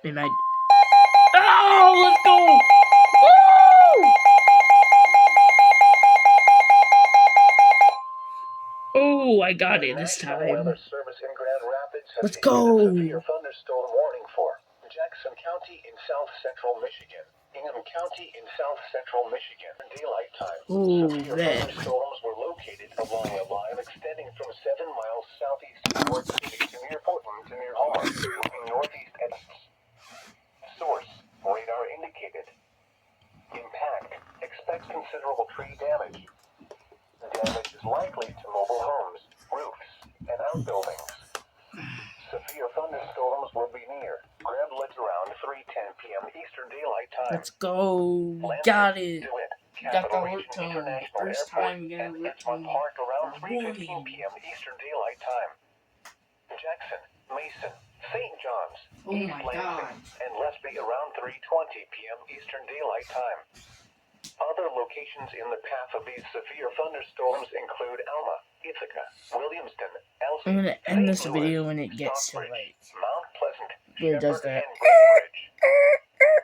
It might. Oh, let's go! Woo! Oh, I got it this time. Let's go! Severe thunderstorm warning for Jackson County in south central Michigan, Ingham County in south central Michigan. Daylight time. Ooh, Severe thunderstorms were located along a line extending from 7 miles southeast of York City to near Portland to near Homer, moving northeast at source. Radar indicated. Impact. Expect considerable tree damage. Damage is likely to mobile homes, roofs, and outbuildings. Severe thunderstorms will be near Grand Ledge around 3:10 p.m. Eastern Daylight Time. Let's go. Got it. Got the alert tone. First time we got alert tone. Park around 3:15 p.m. Eastern Daylight Time. Jackson, Mason, St. John's, East Lansing, and Lesby around 3:20 p.m. Eastern Daylight Time. Other locations in the path of these severe thunderstorms include Alma, Ithaca, Williamston, Elsie, I'm gonna end this video when it gets to like Mount Pleasant, where it does that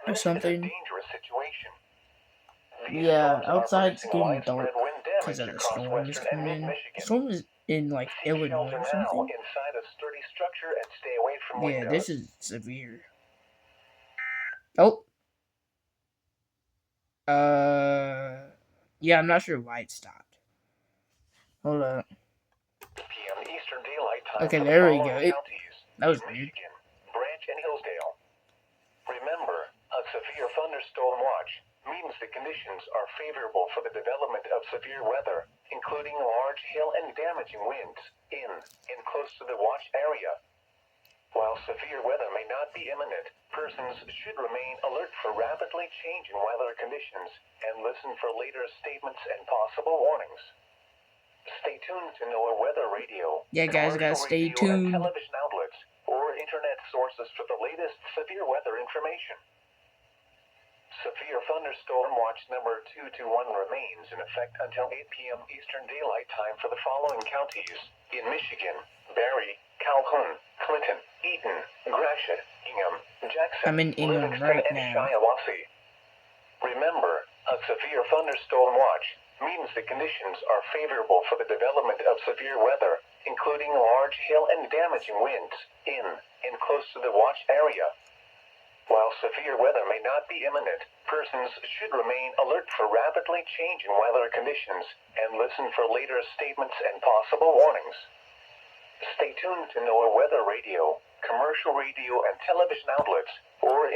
or something. Yeah, outside it's getting dark because of the storm is coming in. The storm is in like Illinois or something. Yeah, this is severe. Oh. Yeah, I'm not sure why it stopped. Hold up. Okay, there we go. That was weird. Branch and Hillsdale. Remember, a severe thunderstorm watch means the conditions are favorable for the development of severe weather, including large hail and damaging winds in and close to the watch area. While severe weather may not be imminent, persons should remain alert for rapidly changing weather conditions and listen for later statements and possible warnings. Stay tuned to NOAA Weather Radio. Yeah, guys, gotta stay tuned. Television outlets or internet sources for the latest severe weather information. Severe thunderstorm watch number 221 remains in effect until 8 p.m. Eastern Daylight Time for the following counties in Michigan: Barry, Calhoun, Clinton, Eaton, Gratiot, Ingham, Jackson, I'm in Ingham Livingston, right and now. Shiawassee. Remember, a severe thunderstorm watch means the conditions are favorable for the development of severe weather, including large hail and damaging winds in and close to the watch area. While severe weather may not be imminent, persons should remain alert for rapidly changing weather conditions and listen for later statements and possible warnings. Stay tuned to NOAA Weather Radio, commercial radio and television outlets, or